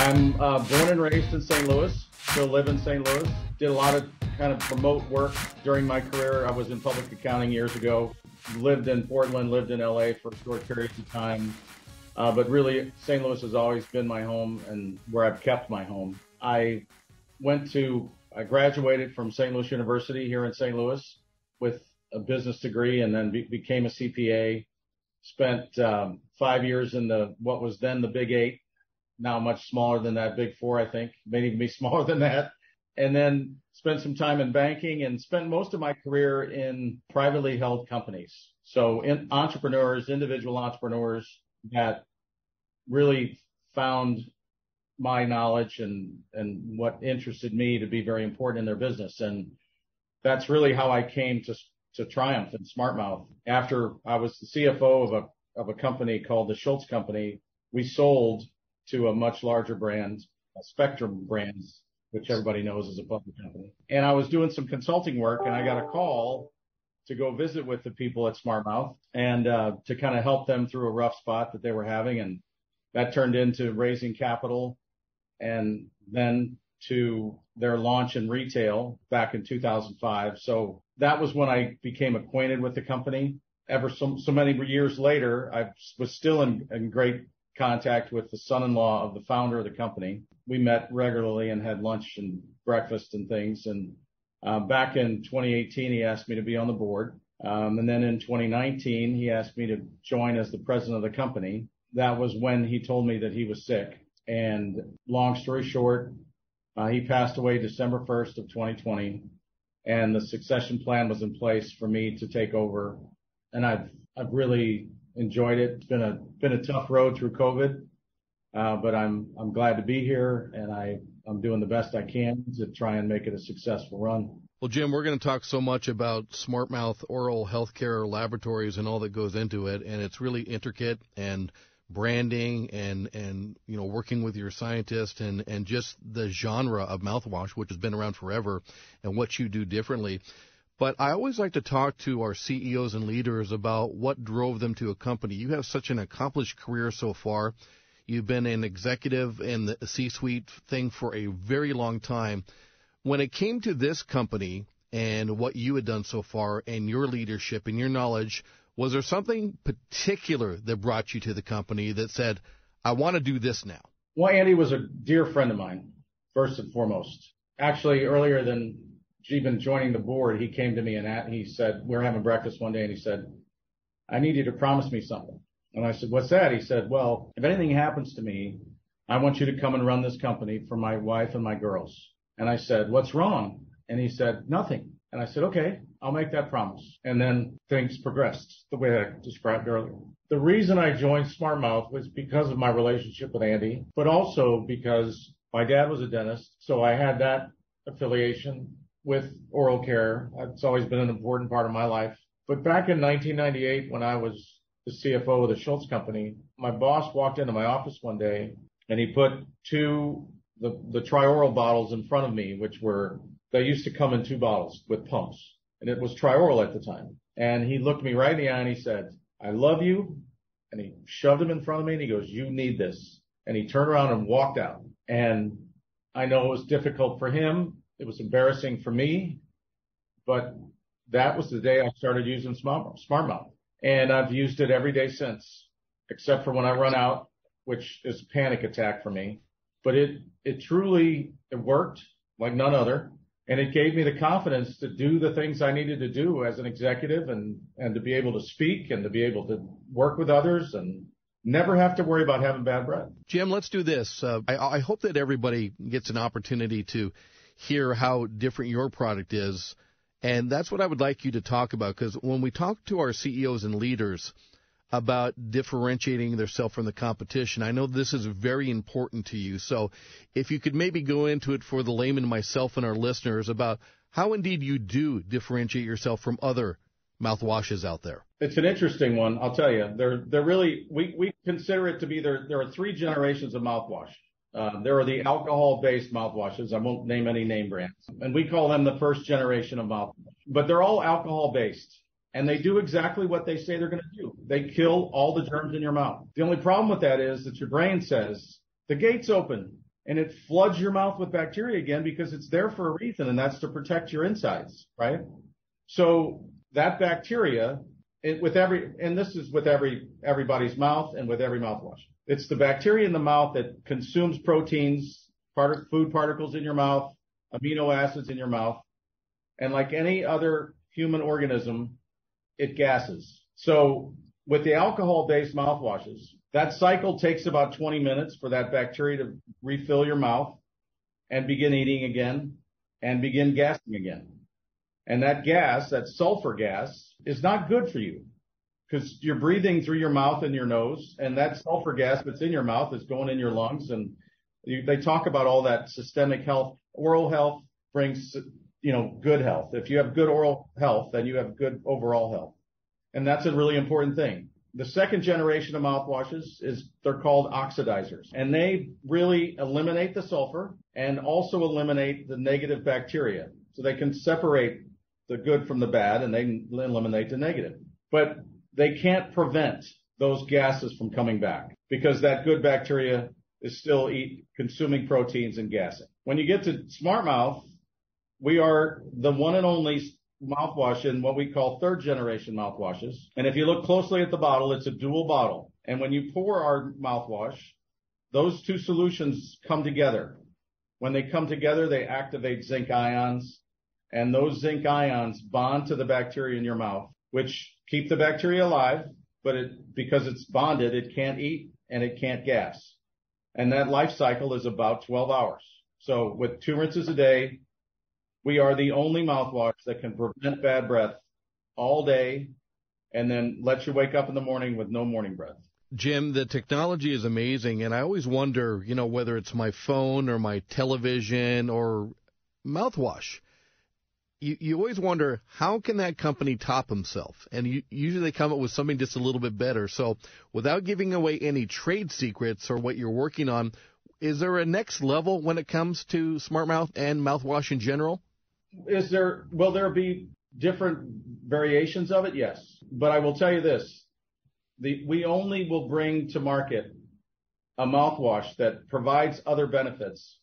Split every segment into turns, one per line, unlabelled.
I'm born and raised in St. Louis, still live in St. Louis. Did a lot of kind of remote work during my career. I was in public accounting years ago, lived in Portland, lived in LA for short periods of time. But really, St. Louis has always been my home and where I've kept my home. I graduated from St. Louis University here in St. Louis with a business degree and then became a CPA. Spent 5 years in what was then the Big Eight, now much smaller than that, Big Four, I think, may even be smaller than that. And then spent some time in banking and spent most of my career in privately held companies. So individual entrepreneurs that really found my knowledge and what interested me to be very important in their business. And that's really how I came to Triumph and SmartMouth. After I was the CFO of a company called the Scheetz Company, we sold to a much larger brand, Spectrum Brands, which everybody knows is a public company. And I was doing some consulting work, and I got a call to go visit with the people at SmartMouth and to kind of help them through a rough spot that they were having. And that turned into raising capital and then to their launch in retail back in 2005. So that was when I became acquainted with the company. Ever so many years later, I was still in great contact with the son-in-law of the founder of the company. We met regularly and had lunch and breakfast and things. And back in 2018, he asked me to be on the board. And then in 2019, he asked me to join as the president of the company. That was when he told me that he was sick. And long story short, he passed away December 1st of 2020. And the succession plan was in place for me to take over. And I've really enjoyed it. It's been a tough road through COVID, but I'm glad to be here, and I'm doing the best I can to try and make it a successful run.
Well, Jim, we're going to talk so much about SmartMouth oral healthcare laboratories and all that goes into it, and it's really intricate and branding and working with your scientists and just the genre of mouthwash, which has been around forever, and what you do differently. But I always like to talk to our CEOs and leaders about what drove them to a company. You have such an accomplished career so far. You've been an executive in the C-suite thing for a very long time. When it came to this company and what you had done so far and your leadership and your knowledge, was there something particular that brought you to the company that said, I want to do this now?
Well, Andy was a dear friend of mine, first and foremost. Actually, earlier than even joining the board, he came to me and he said, we were having breakfast one day, and he said, I need you to promise me something. And I said, what's that? He said, well, if anything happens to me, I want you to come and run this company for my wife and my girls. And I said, what's wrong? And he said, nothing. And I said, okay, I'll make that promise. And then things progressed the way I described earlier. The reason I joined SmartMouth was because of my relationship with Andy, but also because my dad was a dentist, so I had that affiliation with oral care. It's always been an important part of my life. But back in 1998, when I was the CFO of the Scheetz Company, my boss walked into my office one day and he put the Trioral bottles in front of me, they used to come in 2 bottles with pumps. And it was Trioral at the time. And he looked me right in the eye and he said, I love you. And he shoved them in front of me and he goes, you need this. And he turned around and walked out. And I know it was difficult for him. It was embarrassing for me, but that was the day I started using SmartMouth. And I've used it every day since, except for when I run out, which is a panic attack for me. But it truly worked like none other. And it gave me the confidence to do the things I needed to do as an executive and to be able to speak and to be able to work with others and never have to worry about having bad breath.
Jim, let's do this. I hope that everybody gets an opportunity to hear how different your product is. And that's what I would like you to talk about, because when we talk to our CEOs and leaders about differentiating themselves from the competition, I know this is very important to you. So if you could maybe go into it for the layman, myself, and our listeners about how indeed you do differentiate yourself from other mouthwashes out there.
It's an interesting one, I'll tell you. They're really, we consider it to be, there are 3 generations of mouthwash. There are the alcohol-based mouthwashes. I won't name any name brands. And we call them the first generation of mouthwash. But they're all alcohol-based. And they do exactly what they say they're going to do. They kill all the germs in your mouth. The only problem with that is that your brain says, the gate's open. and it floods your mouth with bacteria again because it's there for a reason, and that's to protect your insides, right? So that bacteria, and this is with everybody's mouth and with every mouthwash. It's the bacteria in the mouth that consumes proteins, food particles in your mouth, amino acids in your mouth, and like any other human organism, it gases. So with the alcohol-based mouthwashes, that cycle takes about 20 minutes for that bacteria to refill your mouth and begin eating again and begin gassing again. And that gas, that sulfur gas, is not good for you because you're breathing through your mouth and your nose, and that sulfur gas that's in your mouth is going in your lungs. And they talk about all that systemic health. Oral health brings, good health. If you have good oral health, then you have good overall health. And that's a really important thing. The second generation of mouthwashes they're called oxidizers, and they really eliminate the sulfur and also eliminate the negative bacteria. So they can separate the good from the bad, and they can eliminate the negative. But they can't prevent those gases from coming back because that good bacteria is still consuming proteins and gassing. When you get to SmartMouth, we are the one and only mouthwash in what we call third generation mouthwashes. And if you look closely at the bottle, it's a dual bottle. And when you pour our mouthwash, those two solutions come together. When they come together, they activate zinc ions, and those zinc ions bond to the bacteria in your mouth, which keep the bacteria alive, but because it's bonded, it can't eat and it can't gas. And that life cycle is about 12 hours. So with 2 rinses a day, we are the only mouthwash that can prevent bad breath all day and then let you wake up in the morning with no morning breath.
Jim, the technology is amazing, and I always wonder, whether it's my phone or my television or mouthwash, you always wonder, how can that company top himself? And usually they come up with something just a little bit better. So without giving away any trade secrets or what you're working on, is there a next level when it comes to SmartMouth and mouthwash in general?
Will there be different variations of it? Yes. But I will tell you this. We only will bring to market a mouthwash that provides other benefits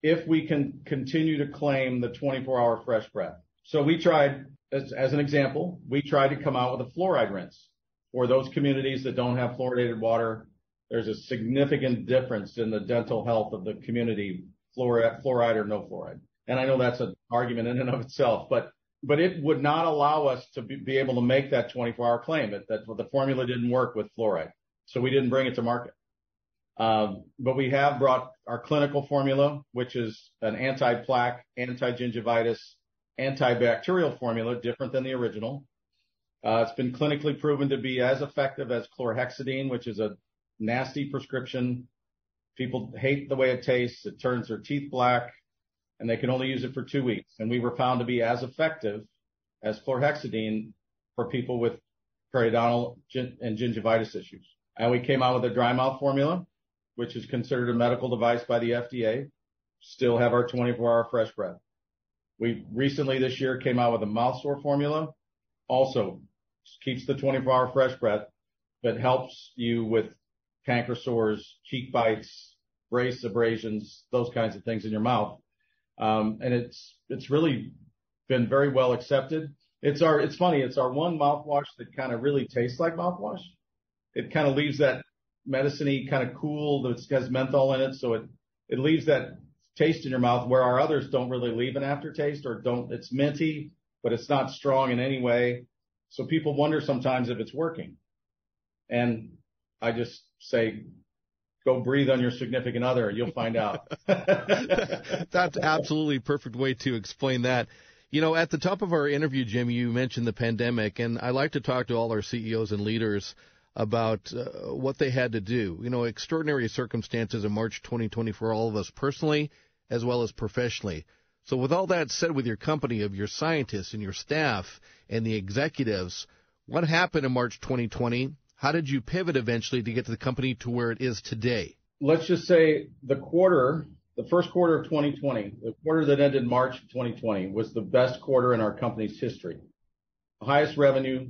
if we can continue to claim the 24-hour fresh breath. So we tried, as an example, we tried to come out with a fluoride rinse. For those communities that don't have fluoridated water, there's a significant difference in the dental health of the community, fluoride or no fluoride. And I know that's an argument in and of itself, but it would not allow us to be able to make that 24-hour claim. That the formula didn't work with fluoride, so we didn't bring it to market. But we have brought our clinical formula, which is an anti-plaque, anti-gingivitis, antibacterial formula, different than the original. It's been clinically proven to be as effective as chlorhexidine, which is a nasty prescription. People hate the way it tastes. It turns their teeth black, and they can only use it for 2 weeks. And we were found to be as effective as chlorhexidine for people with periodontal and gingivitis issues. And we came out with a dry mouth formula, which is considered a medical device by the FDA. Still have our 24-hour fresh breath. We recently this year came out with a mouth sore formula, also keeps the 24-hour fresh breath, but helps you with canker sores, cheek bites, brace abrasions, those kinds of things in your mouth. And it's really been very well accepted. It's funny. It's our one mouthwash that kind of really tastes like mouthwash. It kind of leaves that medicine-y kind of cool that has menthol in it. So it leaves that taste in your mouth where our others don't really leave an aftertaste it's minty, but it's not strong in any way. So people wonder sometimes if it's working. And I just say, go breathe on your significant other. You'll find out.
That's absolutely perfect way to explain that. At the top of our interview, Jim, you mentioned the pandemic, and I like to talk to all our CEOs and leaders about what they had to do. Extraordinary circumstances in March 2020 for all of us personally as well as professionally. So with all that said, with your company, of your scientists and your staff and the executives, what happened in March 2020? How did you pivot eventually to get the company to where it is today?
Let's just say the first quarter of 2020, the quarter that ended March of 2020, was the best quarter in our company's history. The highest revenue.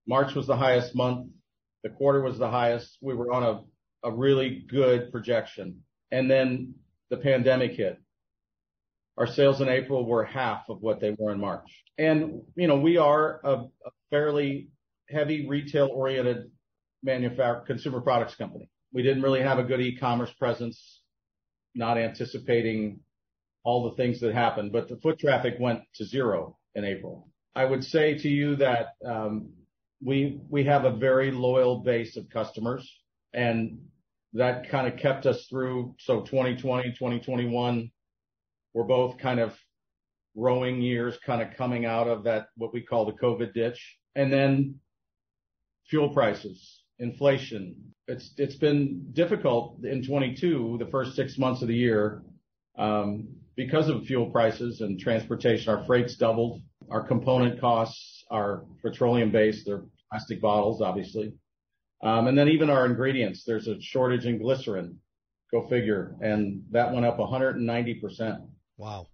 March was the highest month. The quarter was the highest. We were on a really good projection. And then the pandemic hit, our sales in April were half of what they were in March. And, we are a fairly heavy retail-oriented consumer products company. We didn't really have a good e-commerce presence, not anticipating all the things that happened, but the foot traffic went to zero in April. I would say to you that we have a very loyal base of customers, and that kind of kept us through. So 2020, 2021 were both kind of growing years, kind of coming out of that, what we call the COVID ditch. And then fuel prices, inflation. It's been difficult in 22, the first 6 months of the year, because of fuel prices and transportation. Our freight's doubled. Our component costs are petroleum based. They're plastic bottles, obviously. And then even our ingredients, there's a shortage in glycerin. Go figure. And that went up 190%.
Wow.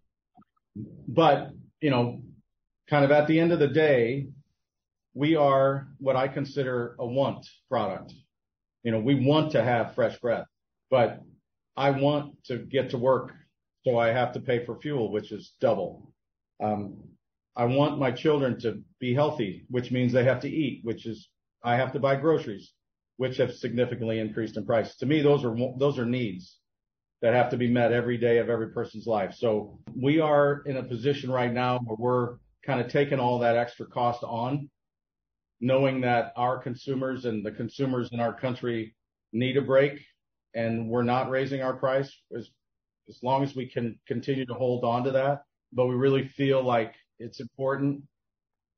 But, kind of at the end of the day, we are what I consider a want product. We want to have fresh breath, but I want to get to work, so I have to pay for fuel, which is double. I want my children to be healthy, which means they have to eat, which is I have to buy groceries, which have significantly increased in price. To me, those are needs that have to be met every day of every person's life. So we are in a position right now where we're kind of taking all that extra cost on, knowing that our consumers and the consumers in our country need a break, and we're not raising our price as long as we can continue to hold on to that. But we really feel like it's important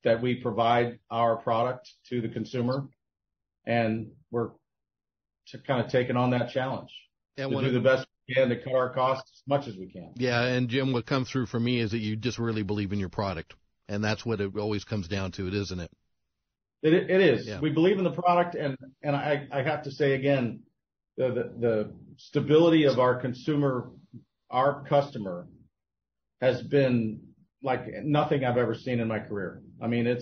that we provide our product to the consumer, and we're kind of taking on that challenge to do the best we can to cut our costs as much as we can.
Yeah, and Jim, what comes through for me is that you just really believe in your product, and that's what it always comes down to, isn't it?
It is.
Yeah.
We believe in the product, and I have to say again, the stability of our consumer, our customer, has been like nothing I've ever seen in my career. I mean,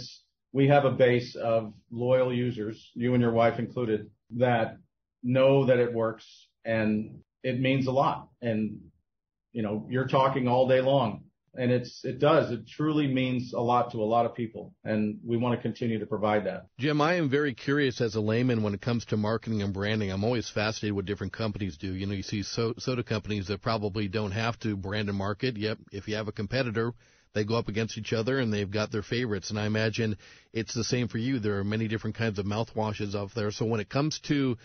we have a base of loyal users, you and your wife included, that know that it works, and it means a lot. And, you're talking all day long, and it truly means a lot to a lot of people. And we want to continue to provide that.
Jim, I am very curious as a layman when it comes to marketing and branding. I'm always fascinated what different companies do. You see soda companies that probably don't have to brand and market. Yep. If you have a competitor, they go up against each other and they've got their favorites. And I imagine it's the same for you. There are many different kinds of mouthwashes out there. So when it comes to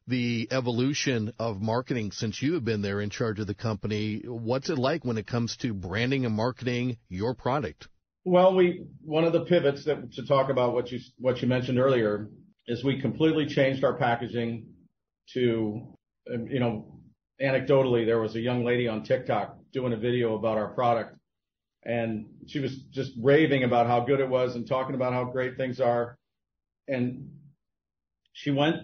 the evolution of marketing since you have been there in charge of the company, what's it like when it comes to branding and marketing your product?
Well, one of the pivots to talk about what you mentioned earlier is we completely changed our packaging to, anecdotally, there was a young lady on TikTok doing a video about our product, and she was just raving about how good it was and talking about how great things are. And she went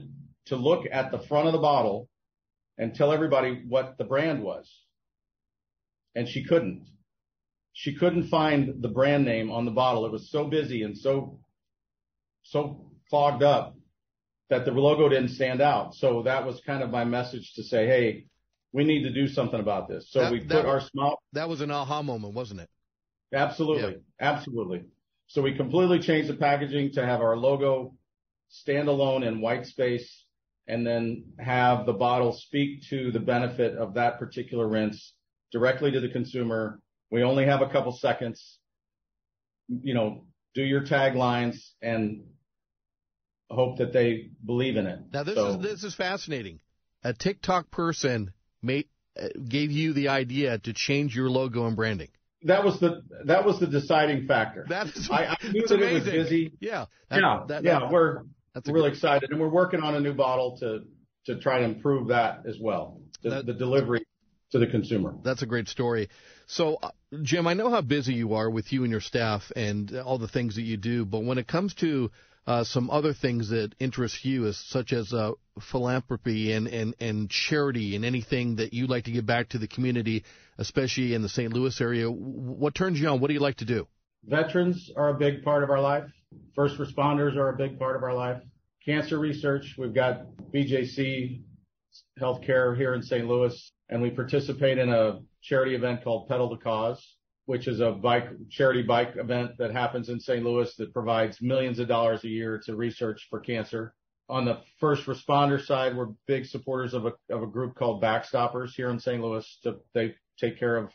to look at the front of the bottle and tell everybody what the brand was. And she couldn't. She couldn't find the brand name on the bottle. It was so busy and so clogged up that the logo didn't stand out. So that was kind of my message to say, hey, we need to do something about this. So we put our small.
That was an aha moment, wasn't it?
Absolutely. Yeah. Absolutely. So we completely changed the packaging to have our logo stand alone in white space, and then have the bottle speak to the benefit of that particular rinse directly to the consumer. We only have a couple seconds. Do your taglines and hope that they believe in it.
Now, this is fascinating. A TikTok person gave you the idea to change your logo and branding.
That was the deciding factor. I knew that it was busy.
Yeah.
We're really excited, and we're working on a new bottle to try to improve that as well, the delivery to the consumer.
That's a great story. So, Jim, I know how busy you are with you and your staff and all the things that you do, but when it comes to some other things that interest you, such as philanthropy and charity and anything that you like to give back to the community, especially in the St. Louis area, what turns you on? What do you like to do?
Veterans are a big part of our life. First responders are a big part of our life. Cancer research, we've got BJC Healthcare here in St. Louis. and we participate in a charity event called Pedal the Cause, which is a charity bike event that happens in St. Louis that provides millions of dollars a year to research for cancer. On the first responder side, we're big supporters of a group called Backstoppers here in St. Louis. They take care of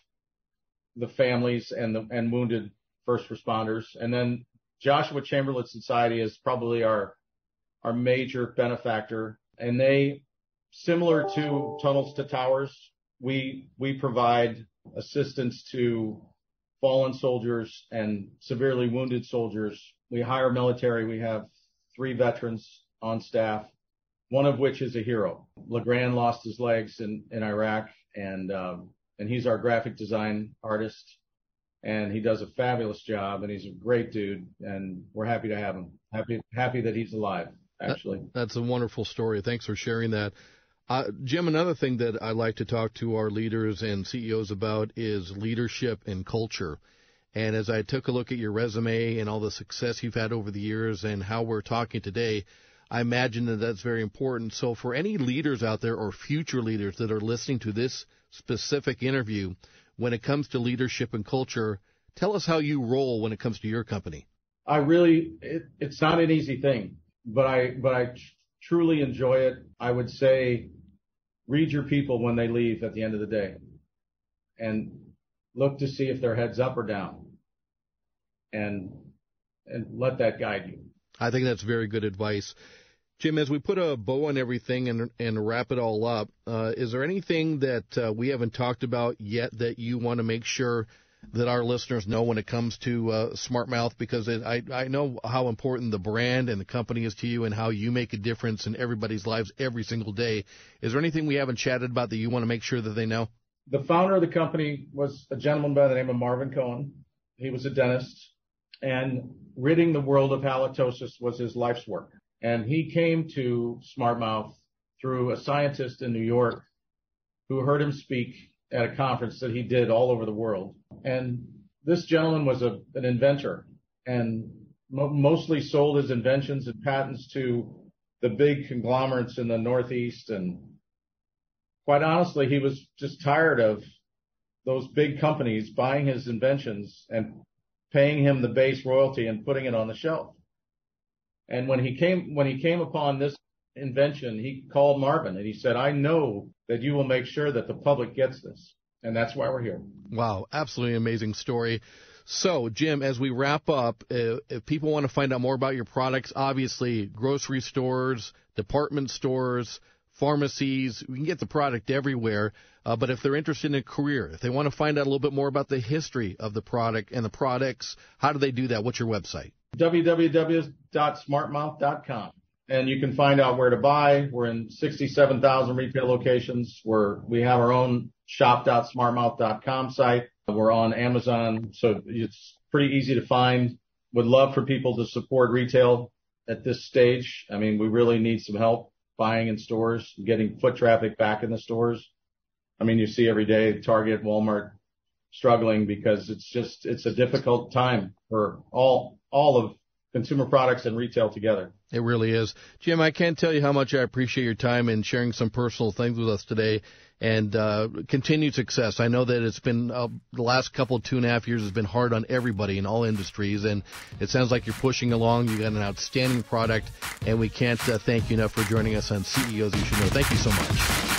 the families and wounded first responders. And then Joshua Chamberlain Society is probably our major benefactor. And they, similar to Tunnels to Towers, we provide assistance to fallen soldiers and severely wounded soldiers. We hire military. We have 3 veterans on staff, one of which is a hero. LeGrand lost his legs in Iraq, and he's our graphic design artist, and he does a fabulous job, and he's a great dude, and we're happy to have him. Happy that he's alive, actually.
That's a wonderful story. Thanks for sharing that. Jim, another thing that I like to talk to our leaders and CEOs about is leadership and culture. And as I took a look at your resume and all the success you've had over the years and how we're talking today, I imagine that that's very important. So for any leaders out there or future leaders that are listening to this specific interview, when it comes to leadership and culture, tell us how you roll when it comes to your company.
It's not an easy thing, but I truly enjoy it. I would say read your people when they leave at the end of the day and look to see if their head's up or down and let that guide you.
I think that's very good advice. Jim, as we put a bow on everything and wrap it all up, is there anything that we haven't talked about yet that you want to make sure that our listeners know when it comes to SmartMouth? Because I know how important the brand and the company is to you and how you make a difference in everybody's lives every single day. Is there anything we haven't chatted about that you want to make sure that they know?
The founder of the company was a gentleman by the name of Marvin Cohen. He was a dentist, and ridding the world of halitosis was his life's work. And he came to SmartMouth through a scientist in New York who heard him speak at a conference that he did all over the world. And this gentleman was an inventor and mostly sold his inventions and patents to the big conglomerates in the Northeast. And quite honestly, he was just tired of those big companies buying his inventions and paying him the base royalty and putting it on the shelf. And when he came upon this invention, he called Marvin and he said, I know that you will make sure that the public gets this. And that's why we're here.
Wow. Absolutely amazing story. So, Jim, as we wrap up, if people want to find out more about your products, obviously grocery stores, department stores, pharmacies, we can get the product everywhere. But if they're interested in a career, if they want to find out a little bit more about the history of the product and the products, how do they do that? What's your website?
www.smartmouth.com. And you can find out where to buy. We're in 67,000 retail locations. We have our own shop.smartmouth.com site. We're on Amazon, so it's pretty easy to find. Would love for people to support retail at this stage. I mean, we really need some help buying in stores, getting foot traffic back in the stores. I mean, you see every day Target, Walmart struggling because it's a difficult time for all of consumer products and retail together.
It really is. Jim, I can't tell you how much I appreciate your time and sharing some personal things with us today, and continued success. I know that it's been the last couple of 2.5 years has been hard on everybody in all industries, and it sounds like you're pushing along. You got an outstanding product, and we can't thank you enough for joining us on CEOs You Should Know. Thank you so much.